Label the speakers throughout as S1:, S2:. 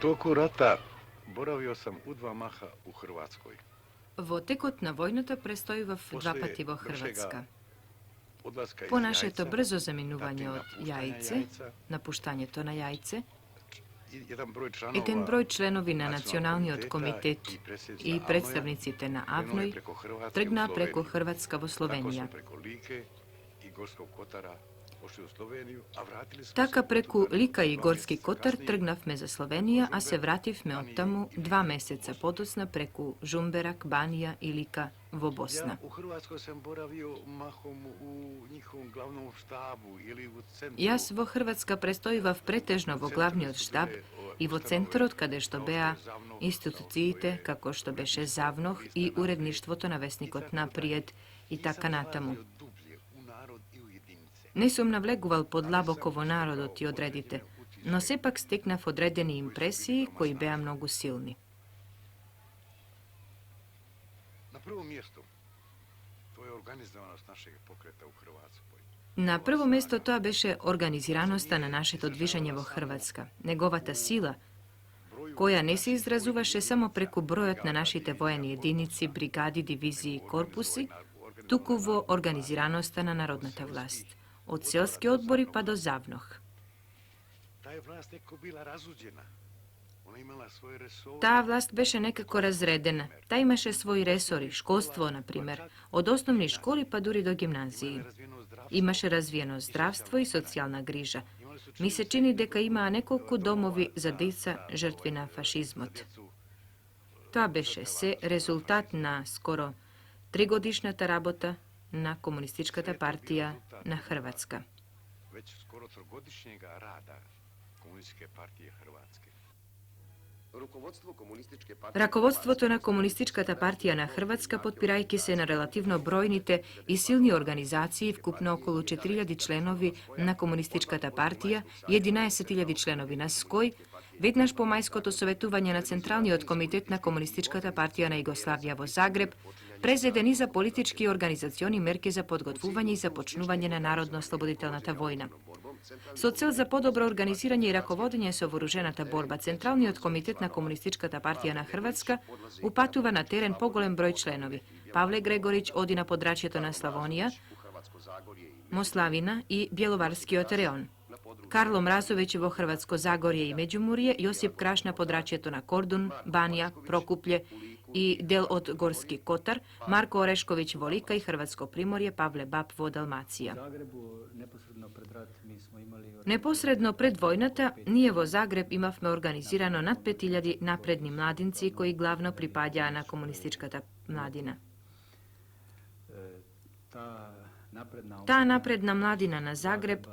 S1: toku rata boravio sam u 2 maha u Hrvatskoj.
S2: Во текот на војната престојував 2 пати во Хрватска.
S1: Odlaska iz
S2: По нашето
S1: Jajca,
S2: брзо заминување од
S1: napuštanja
S2: Јајце,
S1: Jajca,
S2: напуштањето на Јајце,
S1: jedan broj
S2: еден
S1: članova
S2: број членови на Националниот комитет и представниците на
S1: krenuli
S2: АВНОј
S1: preko Hrvatske u
S2: тргнаа преку
S1: Sloveniju.
S2: Хрватска во
S1: Tako
S2: Словенија.
S1: su preko Like i Gorskog Kotara pošli u Sloveniju, a vratili smo
S2: Така
S1: se
S2: преку
S1: otuda
S2: Лика и
S1: 2
S2: Горски
S1: mjeseca
S2: Котар
S1: kasnije
S2: тргнавме за Словенија, а се вративме оттаму 2 месеца подоцна преку Жумберак, Банија и Лика во Босна.
S1: Ja u Hrvatskoj sam boravio mahom u njihovom glavnom štabu ili u centru.
S2: Јас во Хрватска престојував претежно во главниот штаб и во центарот каде што беа институциите како што беше Завнох и уредништвото на весникот Наприед и така натаму. Не сум навлегувал подлабоко во народот и одредите, но сепак стекнав одредени импресии кои беа многу силни.
S1: Na prvo mjesto, to je organizovanost našeg pokreta u Hrvatskoj.
S2: На прво место тоа беше организираноста на нашето движење во Хрватска, неговата сила, која не се изразуваше само преку бројот на нашите воени единици, бригади, дивизии и корпуси, туку во организираноста на народната власт, од селски одбори па до Завнох.
S1: Ta je vlast neko bila razuđena. Ona imala svoje resore.
S2: Таа власт беше некако разредена. Таа имаше своји ресори, школство, например, од основни школи па дури до гимназии. Имаше развиено здравство и социјална грижа. Ми се чини дека имаа неколку домови за деца жртви на фашизмот. Тоа беше се резултат на скоро 3-годишната работа на Комунистичката партија на Хрватска.
S1: Već skoro 3-godišnjega rada Komunističke partije Hrvatske.
S2: Раководството на Комунистичката партија на Хрватска, подпирајќи се на релативно бројните и силни организации, вкупно околу 4000 членови на Комунистичката партија и 11.000 членови на СКОј, веднаш по мајското советување на Централниот комитет на Комунистичката партија на Југославија во Загреб, презеде низа политички и организациони мерки за подготвување и започнување на народно-ослободителната војна. Со цел за подобро организирање и раководење со вооружената борба, Централниот комитет на Комунистичката партија на Хрватска упатува на терен поголем број членови. Павле Грегорич оди на подрачјето на Славонија, Мославина и Бјеловарскиот реон. Карло Мразовиќ во Хрватско Загорје и Меѓумурје, Јосип Краш на подрачјето на Кордун, Банија, Прокуплје и дел од Горски Котар, Марко Орешковиќ во Лика и Хрватско Приморје, Павле Баб во Далмација. Непосредно пред војната, ние во Загреб имавме организирано над 5000 напредни младинци кои главно припаѓаа на комунистичката младина. Таа напредна младина на Загреб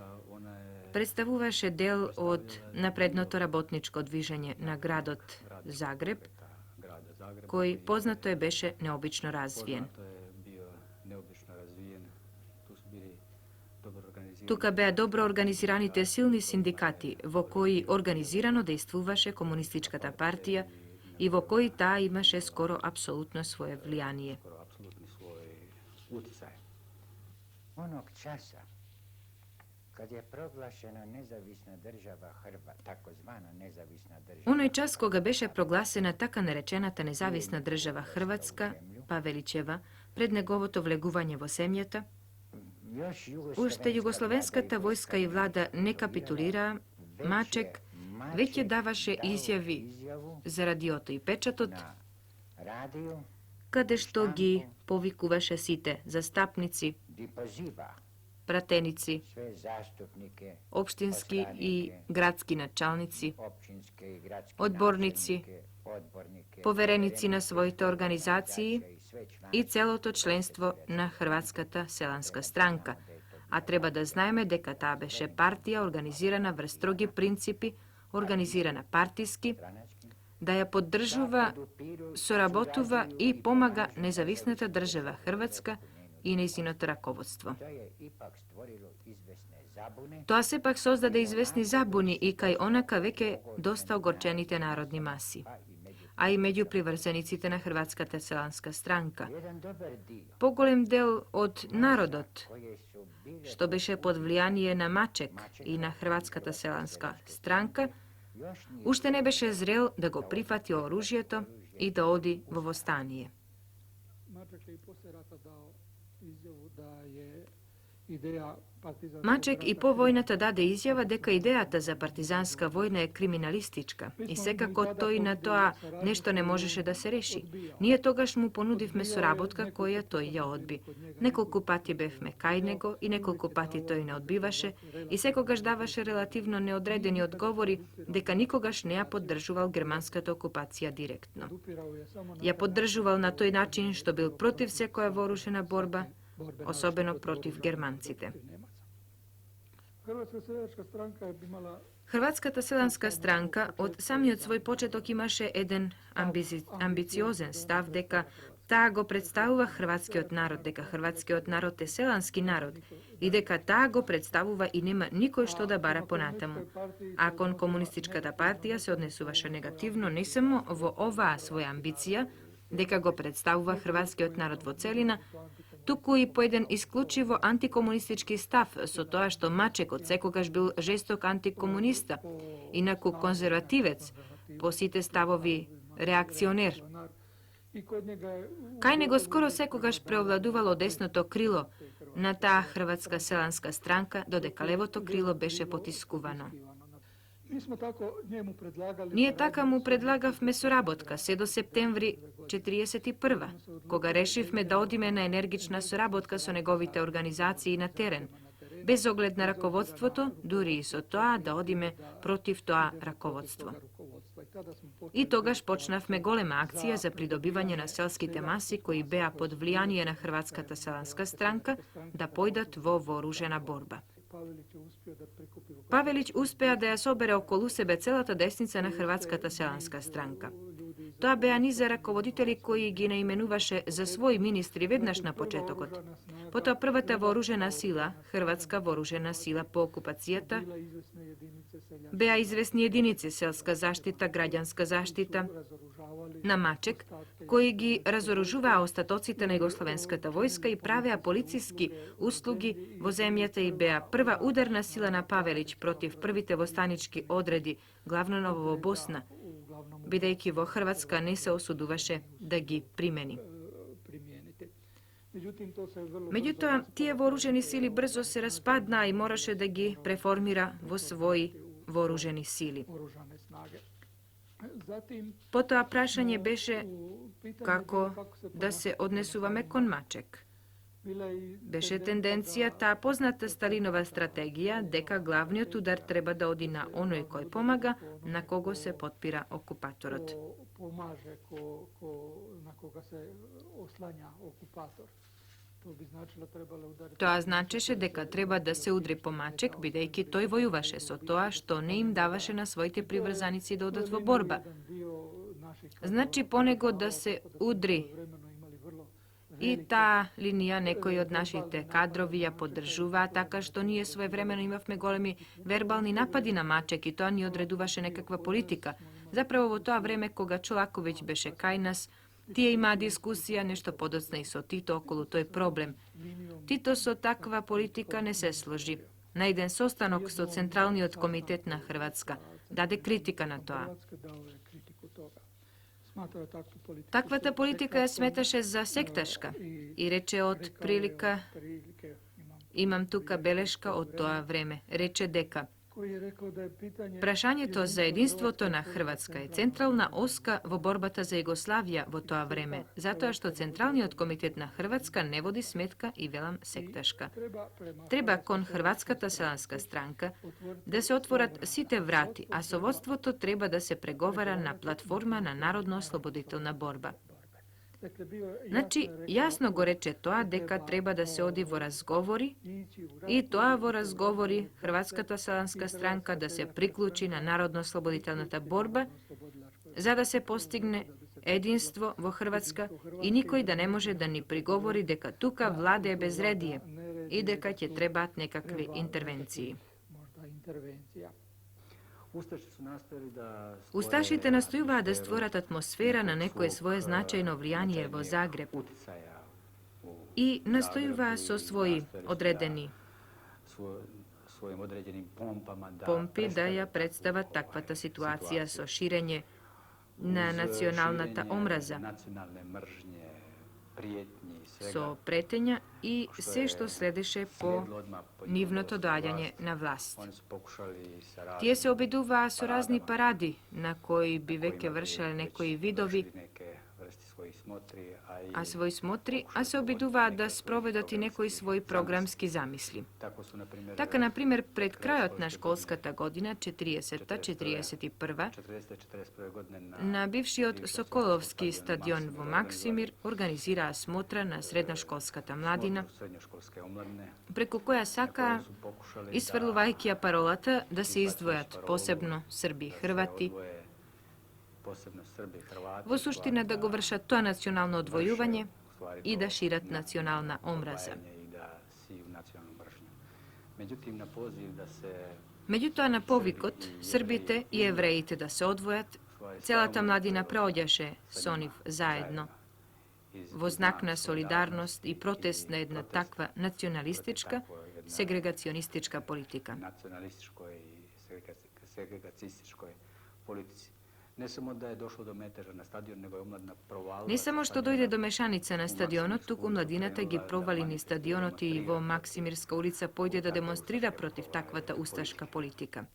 S2: представуваше дел од напредното работничко движење на градот Загреб, кој познато беше необично развиен. Тука беа добро организираните силни синдикати, во кои организирано действуваше Комунистичката партија и во кои таа имаше скоро апсолутно свое влијание.
S3: Onog časa kad je proglašena nezavisna država takozvana nezavisna država.
S2: Оној час кога беше прогласена така наречената независна држава Хрватска, Павеличева, пред неговото влегување во земјата, уште југословенската војска и влада не капитулираа, Мачек веќе даваше изјави за радиото и печатот, каде што ги повикуваше сите застапници, пратеници, општински и градски началници, одборници, повереници на своите организации и целото членство на Хрватската селанска странка. А треба да знаеме дека таа беше партија организирана врз строги принципи, организирана партиски, да ја поддржува, соработува и помага независната држава Хрватска и нејзиното раководство. Тоа сепак создаде известни забуни и кај онака веќе доста огорчените народни маси, а и меѓу приврзениците на Хрватската селанска странка. Поголем дел од народот, што беше под влијание на Мачек и на Хрватската селанска странка, Уште не беше зрел да го прифати оружјето и да оди во востание. Мачек и по војната даде изјава дека идејата за партизанска војна е криминалистичка и секако тој на тоа нешто не можеше да се реши. Ние тогаш му понудивме соработка која тој ја одби. Неколку пати бевме кај него и неколку пати тој не одбиваше и секогаш даваше релативно неодредени одговори дека никогаш не ја поддржувал германската окупација директно. Ја поддржувал на тој начин што бил против секоја вооружена борба, особено против германците. Хрватската селанска странка од самиот свој почеток имаше еден амбициозен став дека таа го представува хрватскиот народ, дека хрватскиот народ е селански народ и дека таа го представува и нема никој што да бара понатаму. А кон комунистичката партија се однесуваше негативно не само во оваа своја амбиција, дека го представува хрватскиот народ во целина, туку и по еден исклучиво антикомунистички став, со тоа што Мачек од секогаш бил жесток антикомуниста, инаку конзервативец, по сите ставови реакционер. Кај него скоро секогаш преовладувало десното крило на таа хрватска селанска странка, додека левото крило беше потискувано. Ние така му предлагавме соработка се до септември 1941, кога решивме да одиме на енергична соработка со неговите организации на терен, без оглед на раководството, дури и со тоа да одиме против тоа раководство. И тогаш почнавме голема акција за придобивање на селските маси кои беа под влијание на хрватската селанска странка да појдат во вооружена борба. Павелиќ успеа да ја собере околу себе целата десница на хрватската селанска странка. Тоа беа низа раководители кои ги наименуваше за своји министри веднаш на почетокот. Потоа првата вооружена сила, хрватска вооружена сила по окупацијата, беа известни единици селска заштита, граѓанска заштита на Мачек, кои ги разоружуваа остатоците на југословенската војска и правеа полициски услуги во земјата и беа прва ударна сила на Павелиќ против првите востанички одреди, главно во Босна, бидејќи во Хрватска не се осудуваше да ги примени. Меѓутоа, тие вооружени сили брзо се распаднаа и мораше да ги преформира во своји вооружени сили. Потоа прашање беше како да се однесуваме кон Мачек. Беше тенденција таа позната Сталинова стратегија дека главниот удар треба да оди на оној кој помага, на кого се потпира окупаторот. Тоа значеше дека треба да се удри по Мачек, бидејќи тој војуваше со тоа што не им даваше на своите приврзаници да одат во борба. Значи по него да се удри. И таа линија некои од нашите кадрови ја поддржуваа, така што ние своевремено имавме големи вербални напади на Мачек и тоа ни одредуваше некаква политика. Заправо во тоа време кога Чолаковиќ беше кај нас, тие имаа дискусија нешто подоцна и со Тито околу тој проблем. Тито со таква политика не се сложи. На еден состанок со Централниот комитет на Хрватска даде критика на тоа. Таквата политика ја сметаше за секташка и рече од прилика, имам тука белешка од тоа време, рече дека прашањето за единството на Хрватска е централна оска во борбата за Југославија во тоа време, затоа што Централниот комитет на Хрватска не води сметка и велам секташка. Треба кон Хрватската селанска странка да се отворат сите врати, а со водството треба да се преговара на платформа на народно-ослободителна борба. Значи, јасно го рече тоа дека треба да се оди во разговори и тоа во разговори Хрватската селанска странка да се приклучи на народно-ослободителната борба за да се постигне единство во Хрватска и никој да не може да ни приговори дека тука владее безредие и дека ќе требаат некакви интервенции. Усташите настојуваа да створат атмосфера на некое свое значајно влијание во Загреб и настојуваа со своји одредени
S4: svojim određenim pompama
S2: pompi da je predstava takvata situacija so širenje na nacionalnata omraza,
S4: nacionalne mržnje, prijetnji i svega.
S2: so pretenja i sve što sledeše po nivnoto daljanje na vlast.
S4: Oni su pokušali sa raznim
S2: Tije se obiduva su razni paradi na koji bi veke vršile nekoji vidovi,
S4: neke vrsti svojih smotri,
S2: a svoj smotri, a se obiduva da sprovedati nekoj svoj programski zamisli.
S4: tako su, na primjer,
S2: Taka, na primjer, pred krajotna školskata godina, 40-41,
S4: 40-41 godine
S2: na bivši od Sokolovski stadion vo Maksimir organizira smotra na srednjoškolskata mladina,
S4: srednjoškolske omladine,
S2: preko koja saka
S4: su pokušali
S2: isvrlu vajkija parolata da se izdvojat posebno Srbi i Hrvati,
S4: odvoje, posebno Srbi i Hrvati,
S2: vo suština da go vrša to nacionalno odvojuvanje
S4: u stvari
S2: i
S4: to
S2: da širat nacionalna omraza.
S4: odvajanje i da siju nacionalnu mržnju. Međutim, na poziv da se
S2: Međutim, na povikot, Srbite i Jevrejite da se odvojat, cela ta mladina praodjaše soniv zajedno. Vo znak na solidarnost i protest na jedna takva nacionalistička, segregacionistička politika.
S4: nacionalističkoj i segregacističkoj politici. Ne samo da je došlo do meteža na stadion, nego je omladina provalila.
S2: Ne samo što dojde do mešanica na stadiono, tuku mladinata gi provalini stadionoti i vo Maksimirska ulica pojde da demonstrira protiv takvata ustaška politika.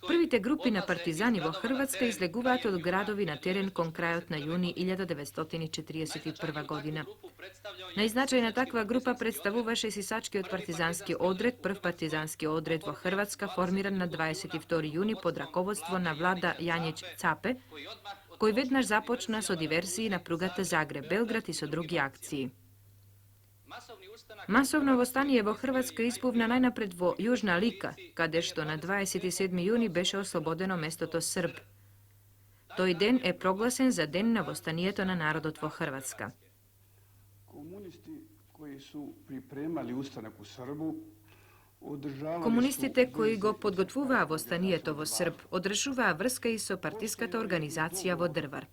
S2: Prvite grupina partizani vo Hrvatska izleguvat od gradovi na teren konkrajot na juni 1941. godina. Najznačajna takva grupa predstavuvaše sisački od partizanski odred, prv partizanski odred vo Hrvatska formiran na 22. juni pod rakovodstvo na vlada Janjić Cape, koji vednaš započna so diversiji na prugata Zagreb-Belgrad i so drugi akciji. Masovno vostanije vo Hrvatskoj ispuvna najnapred vo Južna Lika, kade što na 27. juni beše oslobodeno mesto to Srb. Toj den je proglasen za den na vostanijeto na narodotvo Hrvatska.
S5: Komunisti koji su pripremali ustanak u Srbu održavali
S2: Komunistite koji go podgotvuva vostanijetovo Srb, održuva vrska i so partijskata organizacija vo Drvar.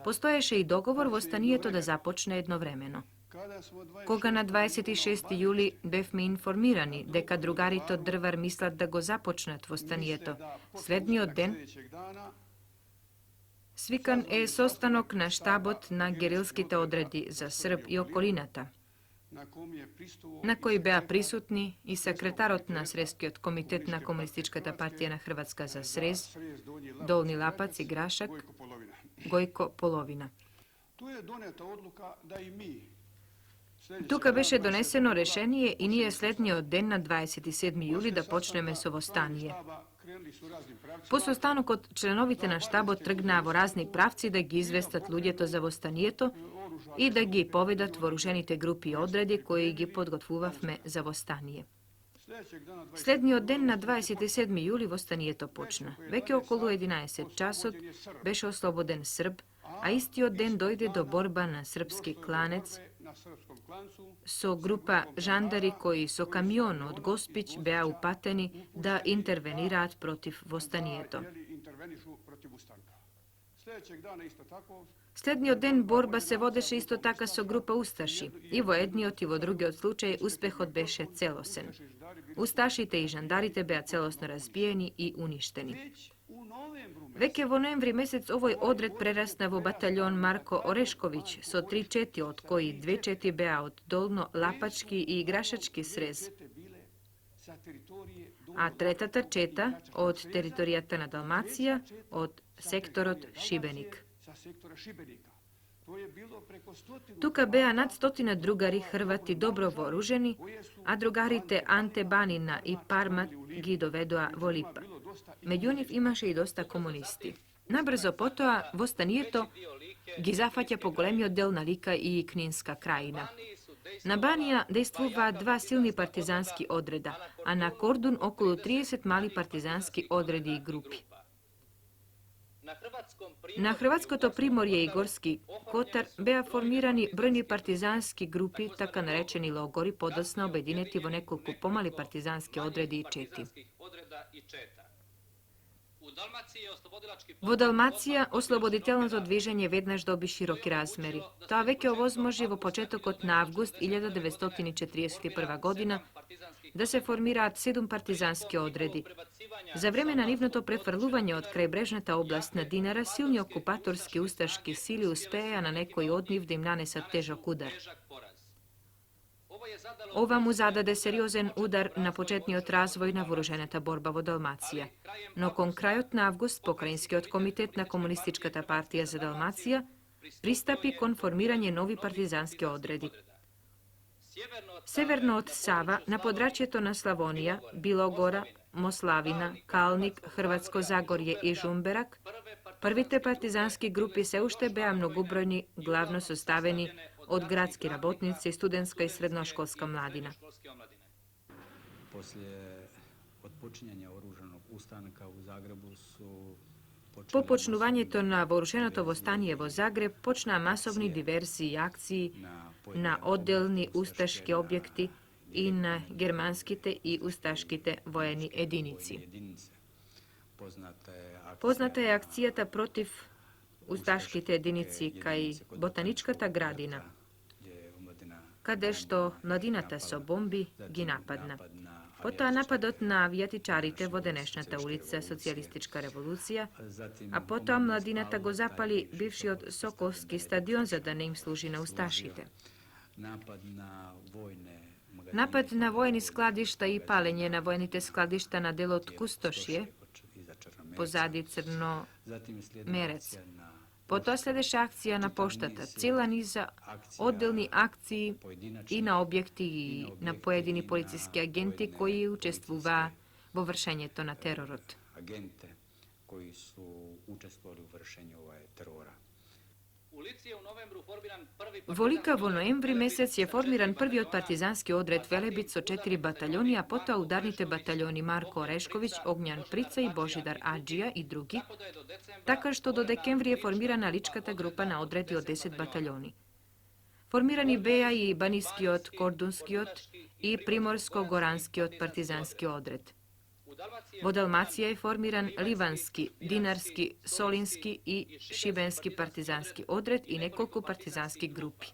S2: Postoješe i dogovor vostanijeto da započne jednovremeno. Koga na 26. juli befmi informirani, deka drugari to Drvar mislat da go započnat vostanijeto. Slednji od den svikan je sostanok na štabot na gerilskite odredi za Srb i okolinata, na koji bea prisutni i sekretarot na Sreskijot komitetna komunističkata partija na Hrvatska za Srez, Dolni Lapac i Grašak, Gojko Polovina.
S5: Tu je doneta odluka da i mi
S2: Tuka beše doneseno rešenije i nije slednji od den na 27. juli da počne mesovo stanije. Posle stanu kod členovite na štabo trgna vo razni pravci da gi izvestat ljudjeto za vostanijeto i da gi povedat voruženite grupi i odredi koji gi podgotvuvavme za vostanije. Slednji od den na 27. juli vostanijeto počna. Veke okolo 11 časot beše osloboden Srb, a isti od den dojde do borba na srpski klanec, so grupa žandari koji so kamion od Gospić bea upateni da intervenirat protiv vostanijeto. Slednji od den borba se vodeše isto taka so grupa Ustaši. I vo jedni od i vo drugi od slučaj uspeh odbeše celosen. Ustašite i žandarite bea celosno razbijeni i uništeni. Veke vo novembri mesec ovoj odred prerasna vo bataljon Marko Orešković so 3 od koji 2 bea od Dolno Lapački i Grašački Srez, a tretata četa od teritorijata na Dalmacija od sektorot Šibenik. Tuka bea nad 100 drugari Hrvati dobro voruženi, a drugarite Ante Banina i Parma gi dovedoa vo Lipa. Među njih imaše i dosta komunisti. Nabrzo potoa vostanijeto gi zafatja pogolemio Delna Lika i Kninska krajina. Na Banija dejstvuva 2 silni partizanski odreda, a na Kordun okolo 30 mali partizanski odredi i grupi. Na Hrvatsko to Primorje i Gorski Kotar bea formirani brojni partizanski grupi, taka narečeni logori, podosno objedineti vo nekoliko pomali partizanski odredi i četi. Во Далмација, ослободителното движење веднаш доби широки размери. Тоа веќе овозможи во почетокот на август 1941 година да се формираат 7 партизански одреди. За време на нивното префрлување од крајбрежната област на Динара, силни окупаторски усташки сили успеа на некои од нив да им нанесат тежок удар. Ова му зададе сериозен удар на почетниот развој на вооружената борба во Далмација. Но кон крајот на август, Покраинскиот комитет на Комунистичката партија за Далмација пристапи кон формирање нови партизански одреди. Северно од Сава, на подрачјето на Славонија, Билогора, Мославина, Калник, Хрватско Загорје и Жумберак, првите партизански групи се уште беа многобројни, главно составени од градски работници, студентска и средношколска младина.
S4: После отпочињања оружаnog устанка у Загребу су
S2: По почнувањето на вооруженото востание во Загреб почнаа масовни диверсии и акции на одделни усташки објекти и на германските и усташките воени единици. Позната е акцијата против усташките единици кај Ботаничката градина, каде што младината со бомби ги нападна. Потоа нападот на авијатичарите во денешната улица Социјалистичка револуција, а потоа младината го запали бившиот Соколски стадион за да не им служи на усташите. Напад на воени складишта и палење на воените складишта на делот Кустошје, позади Црно Мерец. Потоа следеше акција на поштата, цела низа одделни акции и на објекти и на поедини полициски агенти кои учествуваа во вршењето на теророт.
S4: Агенте кои су учествували у вршењу терора.
S2: Во Лика во ноември месец е формиран првиот партизански одред Велебит со 4 баталјони, а потоа ударните баталјони Марко Орешковиќ, Огњан Прица и Божидар Аџија и други, така што до декември е формирана личката група на одреди од 10 баталјони. Формирани беа и Банискиот, Кордунскиот и Приморско-Горанскиот партизански одред. Во Далмација е формиран Ливански, Динарски, Солински и Шибенски партизански одред и неколку партизански групи.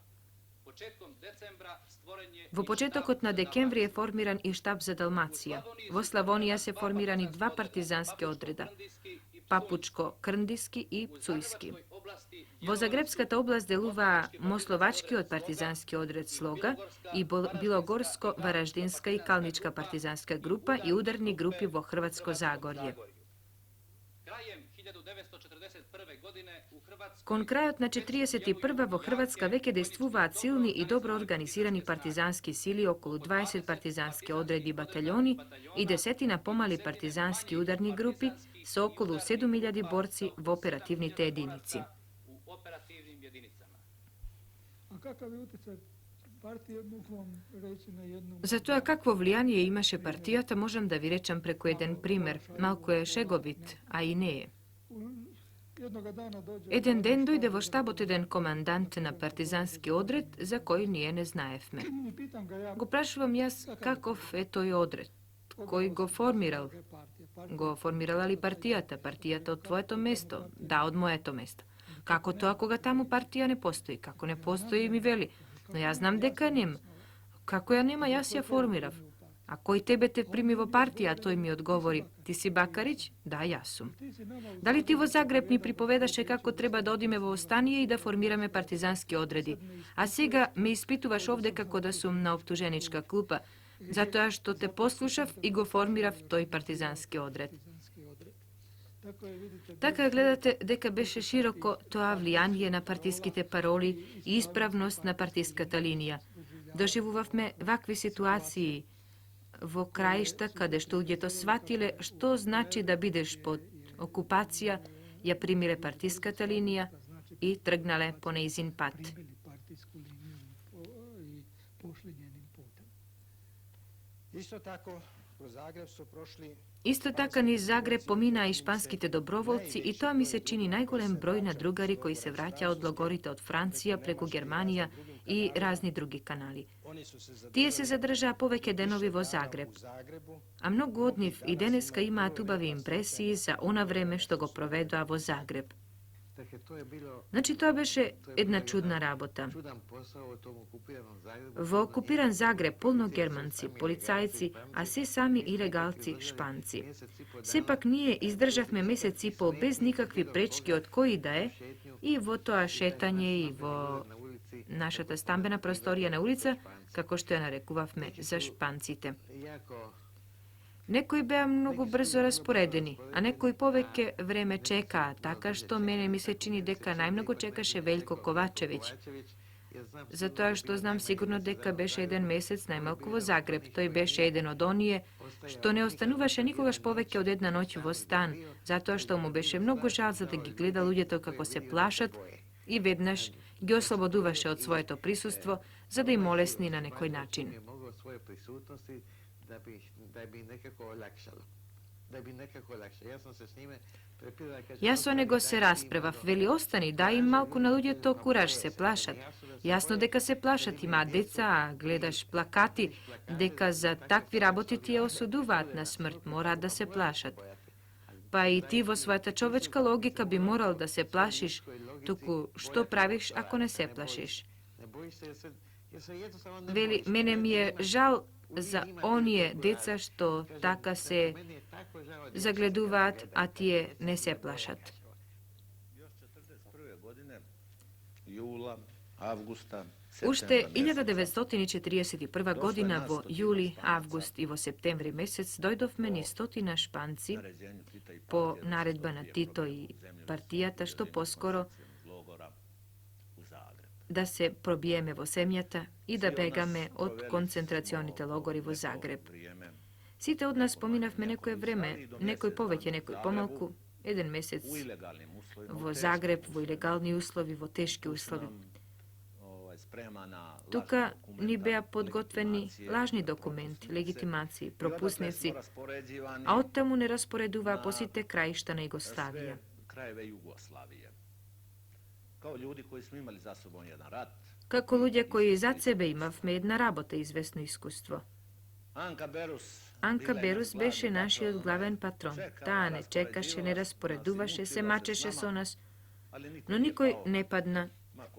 S2: Во почетокот на декември е формиран и штаб за Далмација. Во Славонија се формирани 2 партизански одреда – Папучко-Крндиски и Пцујски. Во Загребската област делуваа Мословачкиот партизански одред Слога и Билогорско-Вараждинска и Калничка партизанска група и ударни групи во Хрватско Загорје. Кон крајот на 41 во Хрватска веќе действуваат силни и добро организирани партизански сили, околу 20 партизански одреди и батальјони и десетина помали партизански ударни групи со околу 7000 борци во оперативните единици. За тоа какво влијание имаше партијата можам да ви речам преку еден пример. Малку е шеговит, а и не е. Еден ден дојде во штабот еден командант на партизански одред за кој ние не знаевме. Го прашувам јас каков е тој одред, кој го формирал? Го формирала ли партијата? Партијата од твоето место? Да, од моето место. Како тоа кога таму партија не постои? Како не постои ми вели? Но јас знам дека нема. Како ја нема, јас ја формирав. А кој тебе те прими во партија? Тој ми одговори, ти си Бакарич? Да, јас сум. Дали ти во Загреб ни приповедаше како треба да одиме во остание и да формираме партизански одреди? А сега ме испитуваш овде како да сум на оптуженичка клупа, затоа што те послушав и го формирав тој партизански одред. Така гледате дека беше широко тоа влијание на партиските пароли и исправност на партиската линија. Доживувавме вакви ситуации во краишта каде што луѓето сватиле што значи да бидеш под окупација, ја примиле партиската линија и тргнале по нејзин пат. Исто така низ Загреб поминаа и шпанските доброволци и тоа ми се чини најголем број на другари кои се враќаа од логорите од Франција преку Германија i razni drugi kanali. Tije se zadrža poveke denovi vo Zagreb, a mnogo od njih i deneska ima tubavi impresiji za ona vreme što go provedua vo Zagreb. Znači, to beše jedna čudna rabota. Vo okupiran Zagreb polno Germanci, policajci, a svi sami ilegalci, Španci. Sve pak nije izdržav me mjesec i pol bez nikakvi prečki od koji da je i vo toa šetanje i vo naša ta stambena prostorija na ulica, kako što je narekuvav me za Špancite. Nekoj bea mnogo brzo rasporedeni, a nekoj poveke vreme čeka, taka što mene mi se čini deka najmnogo čekaše Veljko Kovačević. Zato što znam sigurno deka beše jedan mjesec najmalko vo Zagreb, to je beše jedan od onije, što ne ostanuvaše nikogaš poveke od jedna noć vo stan, zato što mu beše mnogo žal za da gi gleda ljudje kako se plašat i vednaš gi osloboduvaše od svoje to prisustvo, za da im molesni na nekoj način. Jasno nego se rasprevav, veli ostani, daj im malko na ljudje to kuraž se plašat. Jasno deka se plašat ima deca, a gledaš plakati, deka za takvi raboti ti je osuduvat na smrt, mora da se plašat. Pa i ti vo svoja ta čovečka logika bi moral da se plašiš, tuku što praviš ako ne se plašiš. Veli, mene mi je žal za onije deca što taka se zagleduvat, a ti je ne se plašat. Ušte 1941. godina vo juli, avgust i vo septembri mesec dojdov meni stotina Španci po naredba na Tito i partijata što poskoro da se probijeme vo Semjata i da begame od koncentracionite logori vo Zagreb. Site od nas pominav me nekoje vreme, nekoj povetje, nekoj pomalku, jedan mesec vo Zagreb, vo ilegalni uslovi, vo teški uslovi. Tuka ni beja podgotveni lažni dokumenti, legitimaciji, propusnici, a od tamu ne rasporeduva posite krajišta na Jugoslavija.
S6: Kao ljudi koji smo imali za sobom jedan rat.
S2: Kako ljudje koji za sebe imav me jedna rabota izvesno iskustvo. Anka Berus beše naši odglaven patron. Ta ne čekaše, ne rasporeduvaše se, mačeše so nas, no nikoj ne padna,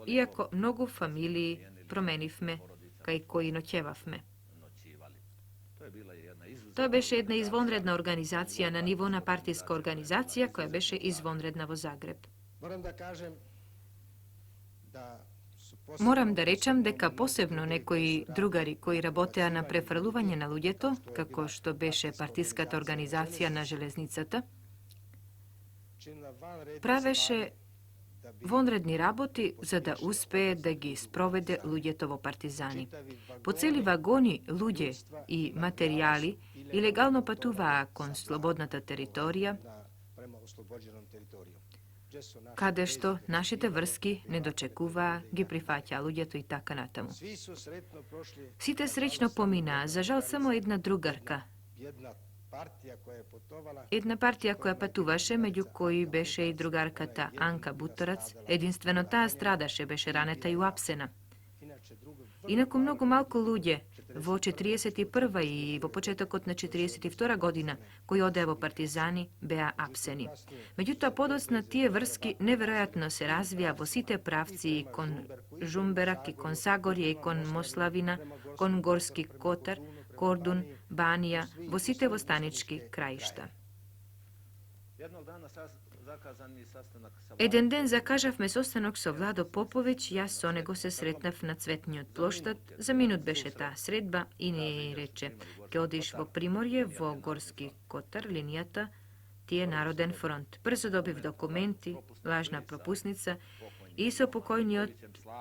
S2: iako mnogo familiji promeniv me, kaj koji noćevav me. To beše jedna izvonredna organizacija na nivona partijska organizacija koja beše izvonredna vo Zagreb. Moram da rečem deka posebno nekoji drugari koji rabotea na prefrluvanje na ludjeto, kako što beše partijskata organizacija na železnicata, praveše vonredni raboti za da uspeje da gi sprovede ludjetovo partizani. Po celi vagoni ludje i materijali ilegalno patuva kon slobodnata teritorija, kade što našite vrski ne dočekuva, gi prihvaća ludjeto i taka natamu. Site srećno pomina, za žal samo jedna drugarka. Jedna partija koja patuvaše, među koji beše i drugarka ta Anka Butorac, jedinstveno ta stradaše beše raneta i uapsena. Inako mnogo malko ludje, vo 41. i vo početak od 42. godina, koji odevo partizani, bea apseni. Međutim, podosna tije vrski neverojatno se razvija vo site pravci i kon Žumberak, i kon Zagorje, i kon Moslavina, kon Gorski Kotar, Kordun, Banija, vo site vo stanički krajišta. Eden den zakažav me sostanog so Vlado Popović, ja s onego se sretnav na Cvetnji od ploštat, za minut beše ta sredba i ne reče, ke odiš vo Primorje, vo Gorski Kotar, linijata, ti je Naroden front. Brzo dobiv dokumenti, lažna propusnica, i so pokojni od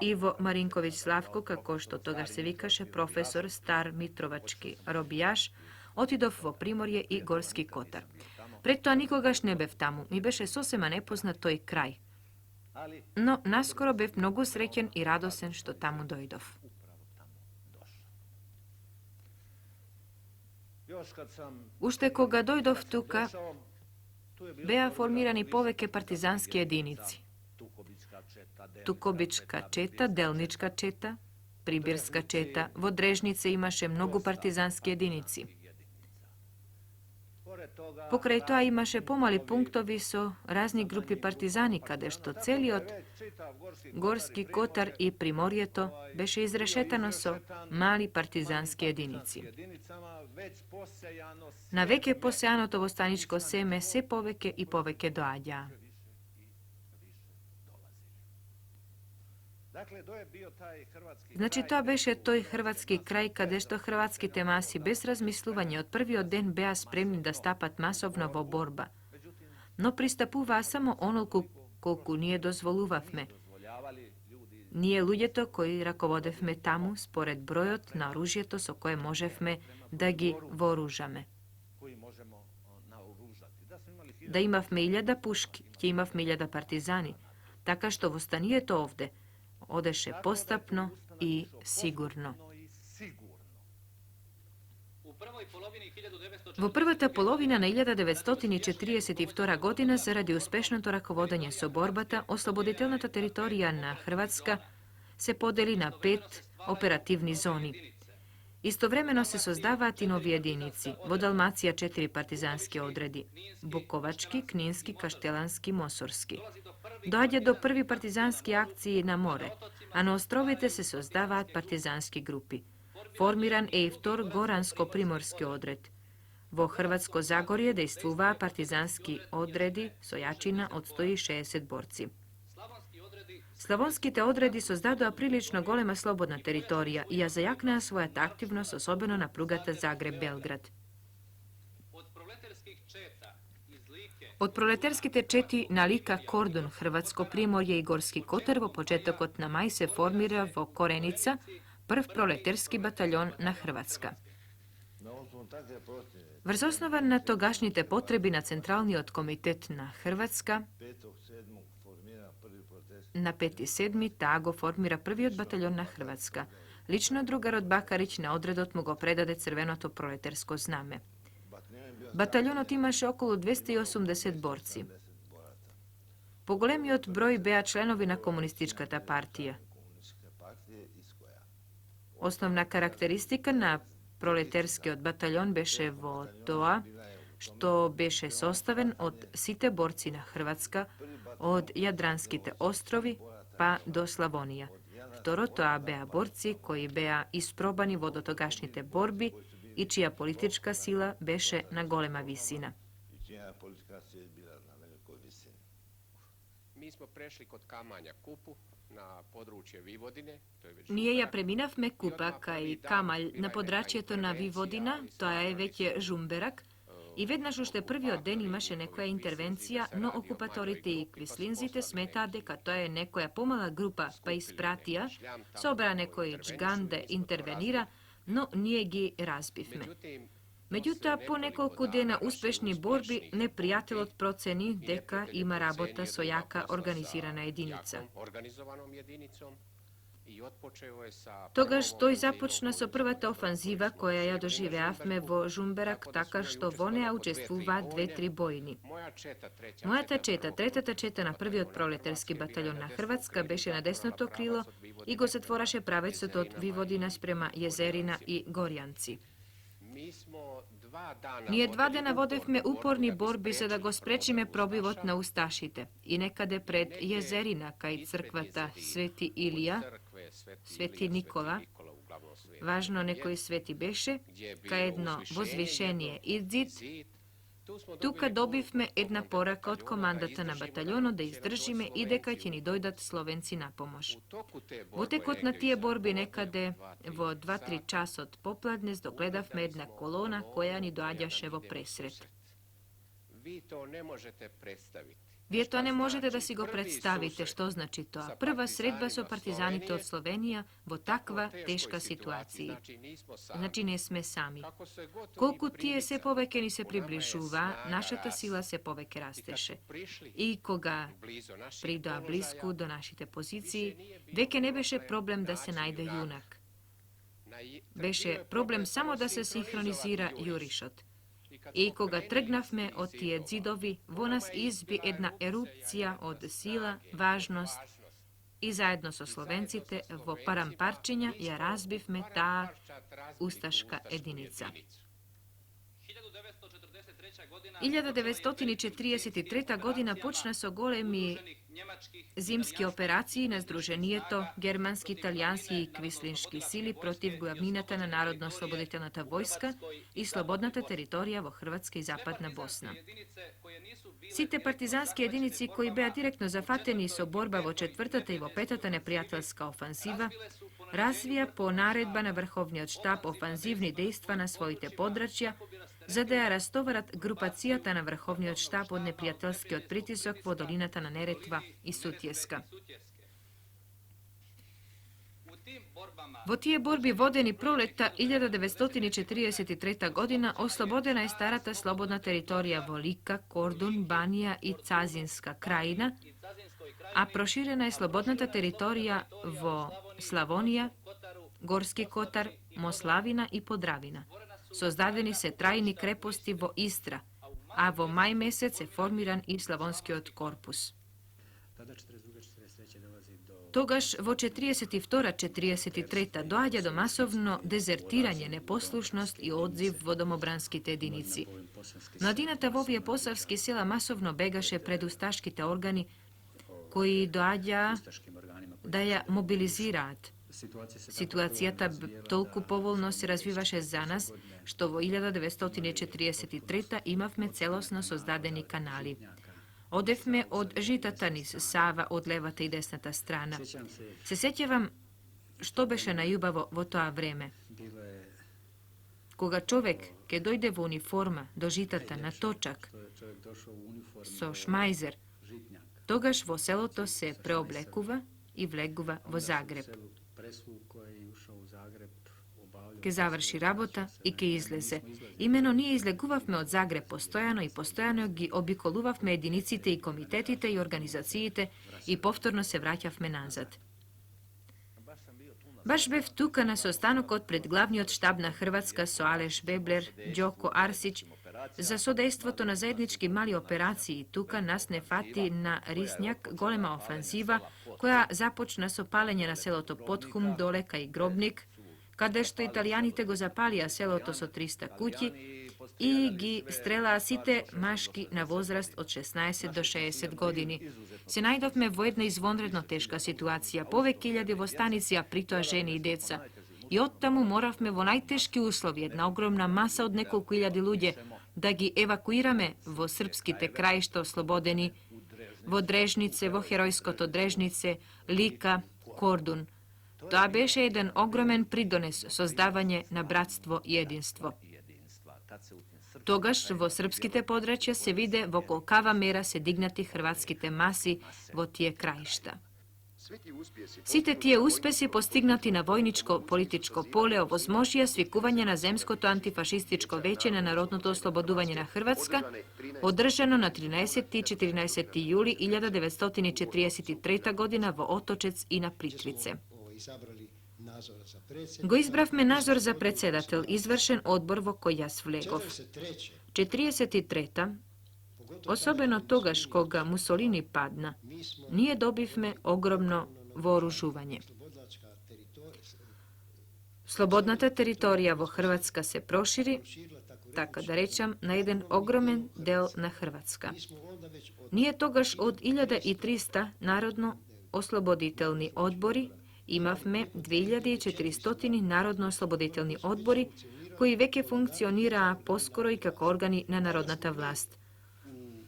S2: Ivo Marinković Slavko, kako što toga se vikaše, profesor, star mitrovački robijaš, otidov vo Primorje i Gorski Kotar. Preto nikogaš ne bev tamu, mi beše sosema nepoznat toj kraj. No, naskoro bev mnogo srećen i radosen što tamo dojdov. Ušte koga dojdov tuka, bea formirani poveke partizanski jedinici. Tukobička četa, Delnička četa, Pribirska četa, vo Drežnice imaše mnogo partizanski jedinici. Pokraj toa imaše pomali punktovi so razni grupi partizani, kade što celi od Gorski Kotar i Primorjeto beše izrešetano so mali partizanski jedinici. Na veke posejano tovo staničko seme se poveke i poveke doađa. Znači to beše toj hrvatski kraj kade što hrvatski temasi bez razmisluvanja od prvi od den bea spremni da stapat masovno vo borba. No pristapuva samo onolku kolku nije dozvoluvavme. Nije ludjeto koji rakovodevme tamu spored brojot na oružjeto so koje moževme da gi voružame. Da imavme 1000 puški, tje imavme 1000 partizani, taka što vostanije to ovde, odeše postapno i sigurno. Vo prvata polovina na 1942 godina zaradi uspešното rakovodanje so borbata, osloboditelната teritorija na Hrvatska se podeli na 5 operativni zoni. Istovremeno se sozdavati novi jedinici, vo Dalmacija 4 partizanski odredi, Bukovački, Kninski, Kaštelanski, Mosorski. Dođe do prvi partizanski akciji na more, a na ostrovite se sozdavat partizanski grupi. Formiran je i vtor Goransko-Primorski odred. Vo Hrvatsko Zagorje dejstvuva partizanski odredi sojačina od 160 borci. Slavonski te odredi sozdadua prilično golema slobodna teritorija i zajaknea svoja aktivnost osobeno na prugata Zagreb-Belgrad. Od proleterski te četi na Lika, Kordun, Hrvatsko Primorje i Gorski Kotar vo početak od na maj se formira vo Korenica, prv proleterski bataljon na Hrvatska. Vrz osnovan na togašnjite potrebi na centralni od komitet na Hrvatska, na 5.7. Tago formira prvi od bataljon na Hrvatska. Lično drugar od Bakarić na odredot mu go predade crvenoto proletersko zname. Bataljonot imaše okolo 280 borci. Pogolemi od broj bea členovina komunistička partija. Osnovna karakteristika na proleterski od bataljon beše vo toa, što beše sostaven od site borci na Hrvatska, od Jadranskite ostrovi pa do Slavonija. Vtoro toa bea borci koji bea isprobani vodotogašnjite borbi i čija politička sila beše na golema visina.
S7: Mi smo prešli kod Kamanja Kupu na područje Vivodine.
S2: Nije ja preminavme Kupa kaj Kamalj na podračjeto na Vivodina, to je već je Žumberak, i vednažu što je prvi od den imaše nekoja intervencija, no okupatorite i kvislinzite smetade kad to je nekoja pomala grupa pa ispratija, sobrane koji Čgande intervenira, no nije gi razbivme. Međutim, po nekoliko dena uspešni borbi neprijatelj proceni deka ima rabota so jaka organizirana jedinica. Toga što i započna so prvata ofanziva koja ja doživeavme vo Žumberak taka što vonea učestvuva 2-3 bojni. Moja ta četa, tretata četa na prvi od proletarski bataljon na Hrvatska beše na desnoto krilo i go zatvoraše pravecot od Vivodina sprema Jezerina i Gorjanci. Nije 2 dana vodevme uporni borbi za da go sprečime probivot na Ustašite i nekade pred Jezerina kaj crkvata Sveti Ilija, Sveti Nikola, važno nekoj sveti beše, kaj jedno vozvišenije idzid, tu kad dobivme jedna poraka od komandata na bataljonu da izdržime i deka će ni dojdat Slovenci na pomož. Votekot na tije borbi nekade vo 2-3 časa od popladne zdogledavme jedna kolona koja ni doađaše vo presret.
S7: Vi to ne možete predstaviti.
S2: Vi to ne možete da si go predstavite što znači to. A prva sredba su partizanite od Slovenija vo takva teška situaciji. Znači ne sme sami. Koliko tije se poveke ni se približuva, naša ta sila se poveke rasteše. I koga pridoa blisku do našite poziciji, veke ne beše problem da se najde junak. Beše problem samo da se sinhronizira jurišot. I koga trgnavme od tije zidovi, vo nas izbi jedna erupcija od sila, važnost i zajedno so Slovencite vo Paramparčinja ja razbivme ta ustaška jedinica. 1943 godina počne so golemi zimski operaciji na združenijeto germanski, italijanski i kvislinški sili protiv glavninata na Narodno-osloboditeljnata vojska i slobodnata teritorija vo Hrvatska i Zapadna Bosna. Site partizanske jedinici koji beja direktno zafateni so borba vo četvrtata i vo petata neprijateljska ofanziva, razvija po naredba na vrhovni od štab ofanzivni dejstva na svojite podračja, zadaja rastovarat grupacijata na vrhovni od štab od neprijateljski od pritisak vo dolinata na Neretva i Sutjeska. Vo tije borbi vodeni proleta 1943. godina oslobodena je starata slobodna teritorija Volika, Kordun, Banija i Cazinska krajina, a proširena je slobodnata teritorija vo Slavonija, Gorski Kotar, Moslavina i Podravina. Sozdadeni se trajni kreposti vo Istra, a vo maj mesec je formiran i Slavonski od korpus. Togaž vo 42-43 doađa do masovno dezertiranje, neposlušnost i odziv vo domobranskite jedinici. Mladinata vovije posavski sela masovno begaše pred ustaškite organi koji doađa da ja mobilizirat. Situacija ta toliko povolno se razvivaše za nas, što vo 1943 imavme celosno sozdadeni kanali. Odevme od žitata niz Sava, od levata i desnata strana. Se sjećavam što beše najubavo vo toa vreme. Koga čovek, ke dojde vo uniforma do žitata na točak, so šmajzer, togaž vo seloto se preoblekuva i vleguva vo Zagreb. Ke završi rabota i ke izleze. Imeno nije izleguvavme od Zagreb postojano i postojano gi obikoluvavme jedinicite i komitetite i organizacijite i povtorno se vraćavme nazad. Baš bev tuka na sostanu kod pred glavni od štabna Hrvatska so Aleš Bebler, Đoko Arsić, za sodejstvoto na zajednički mali operaciji tuka nas ne fati na Risnjak golema ofanziva koja započna so palenje na seloto Podhum, Doleka i Grobnik, kada što Italijanite go zapalija seloto so 300 kući i gi strela site maški na vozrast od 16 do 60 godini. Se najdovme vo jedna izvonredno teška situacija, povek iljadi vo stanici, a pritoa ženi i deca. I od tamu moravme vo najteški uslovi, jedna ogromna masa od nekoliko iljadi ludje, da gi evakuirame vo srpski te krajište oslobodeni, vo Drežnice, vo herojskoto Drežnice, Lika, Kordun. To beše jedan ogromen pridones sozdavanje na bratstvo i jedinstvo. Togaž vo srpskite podračja se vide vo kolkava mera se dignati hrvatskite masi vo tije krajišta. Site tije uspesi postignati na vojničko-političko pole ovozmožija svikuvanje na zemsko-to antifašističko veće na narodno osloboduvanje na Hrvatska, održano na 13. i 14. juli 1943. godina vo Otočec i na Plitvice. Go izbravme nazor za predsjedatelj, izvršen odbor vo koji jas vlegov. 43. Osobeno togaž koga Mussolini padna, nije dobivme ogromno voružuvanje. Slobodnata teritorija vo Hrvatska se proširi, tako da rečam, na jedan ogromen del na Hrvatska. Nije togaž od 1300 narodno-osloboditeljni odbori, imavme 2400 narodno-osloboditeljni odbori koji veke funkcionira poskoro i kako organi na narodnata vlast.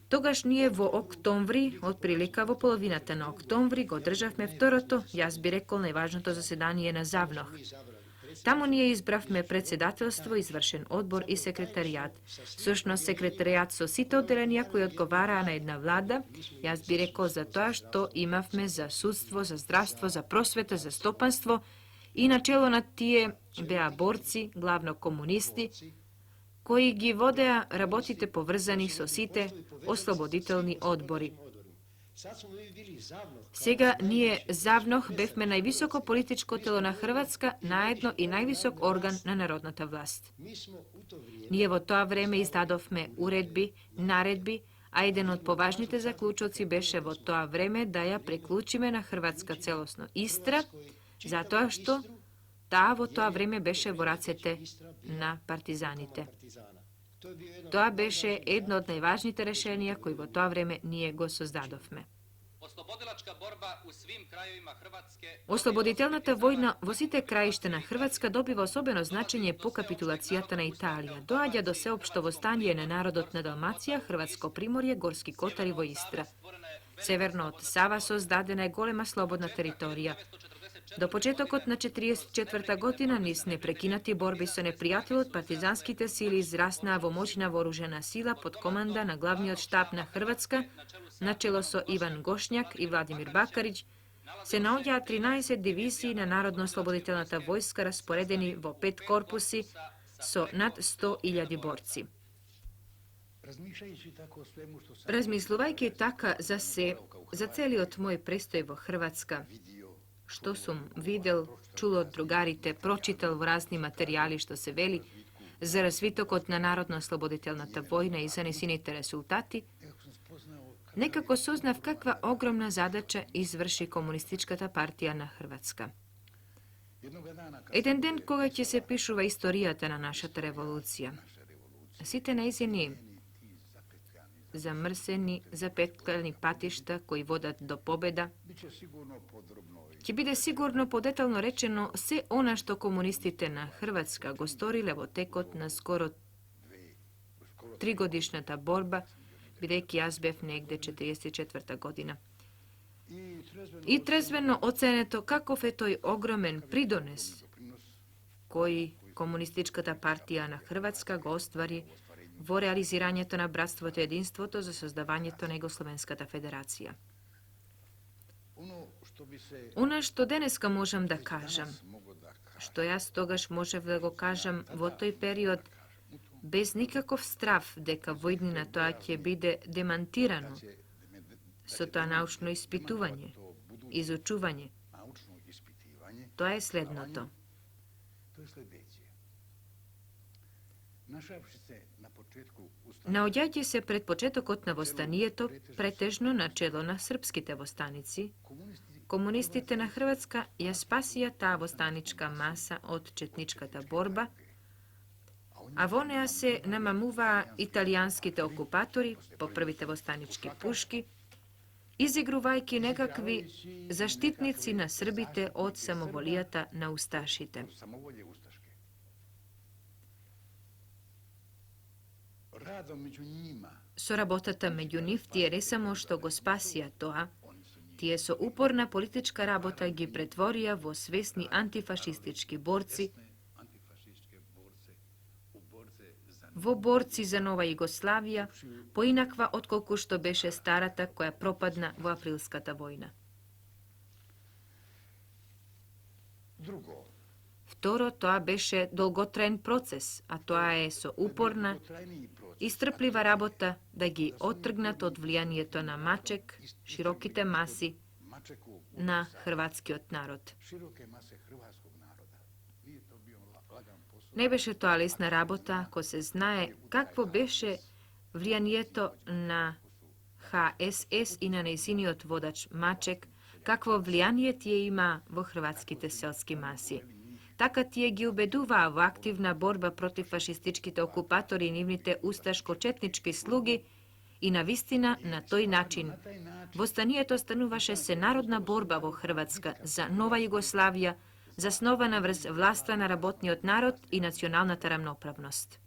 S2: Togaž nije vo oktombri, otprilika vo polovinata na oktombri, go državme vtoroto, jas bi rekol najvažno to zasedanje na Zavnoh. Tamo nije izbravme predsjedateljstvo, izvršen odbor i sekretarijat. Sušno sekretarijat so sito oddelenija koji odgovara na jedna vlada, jas bi rekol za to što imavme za sudstvo, za zdravstvo, za prosveto, za stopanstvo i na čelo na tije bea borci, glavno komunisti, koji gi vodeja rabotite povrzani so site osloboditeljni odbori. Sega nije Zavnoh bevme najvisoko političko telo na Hrvatska, najedno i najvisok organ na narodnata vlast. Nije vo toa vreme izdadovme uredbi, naredbi, a jedan od povажните заклучоци беше во тоа време да ја преклучиме на Хрватска целосно Истра, затоа што таа во тоа време беше во рацете на партизаните. Тоа беше едно од најважните решенија кои во тоа време ние го создадовме. Ослободителната војна во сите краишта на Хрватска добива особено значење по капитулацијата на Италија. Доаѓа до сеопшто востание на народот на Далмација, Хрватско приморје, Горски Котари во Истра. Северно од Сава создадена е голема слободна територија. До почетокот на 44 година, низ непрекинати борби со непријателот, партизанските сили израснаа во моćна вооружена сила под команда на главниот штаб на Хрватска, начело со Иван Гошњак и Владимир Бакарич, се наоѓаа 13 дивизии на Народно-ослободителната војска распоредени во 5 корпуси со над 100.000 борци. Размислувајќи така за целиот мој престој во Хрватска, што сум видел, чул од другарите, прочитал во разни материјали што се вели за развитокот на Народно-ослободителната војна и за несините резултати, некако сознав каква огромна задача изврши Комунистичката партија на Хрватска. Еден ден кога ќе се пишува историјата на нашата револуција, сите нејзини замрсени, запеткани патишта кои водат до победа, ќе биде сигурно подетално речено се она што комунистите на Хрватска го сториле во текот на скоро 3-годишната борба, бидејќи јас бев негде 44 година. И трезвено оценето каков е тој огромен придонес кој Комунистичката партија на Хрватска го оствари во реализирањето на братството и единството за создавањето на Југословенската федерација. Она што денеска можам да кажам, што јас тогаш можев да го кажам во тој период, без никаков страв дека во иднина тоа ќе биде демантирано со тоа научно испитување, изучување. Тоа е следното. Наоѓајќи се пред почетокот на востанието, претежно на чело на српските востаници, комунистите на Хрватска ја спасија таа востаничка маса од четничката борба, а во неа се намамуваа италијанските окупатори по првите востанички пушки, изигрувајќи некакви заштитници на србите од самоволијата на усташите. Со работата меѓу нив, тие не само што го спасија тоа, тие со упорна политичка работа ги претворија во свесни антифашистички борци, во борци за нова Југославија, поинаква отколку што беше старата која пропадна во априлската војна. Второ, тоа беше долготраен процес, а тоа е со упорна и стрплива работа да ги оттргнат од влијанието на Мачек, широките маси на хрватскиот народ. Не беше тоа лесна работа, ако се знае какво беше влијанието на ХСС и на нејзиниот водач Мачек, какво влијание тие има во хрватските селски маси. Така тие ги убедуваа во активна борба против фашистичките окупатори и нивните усташко-четнички слуги и навистина на тој начин востанието стануваше сенародна борба во Хрватска за нова Југославија, заснована врз власта на работниот народ и националната рамноправност.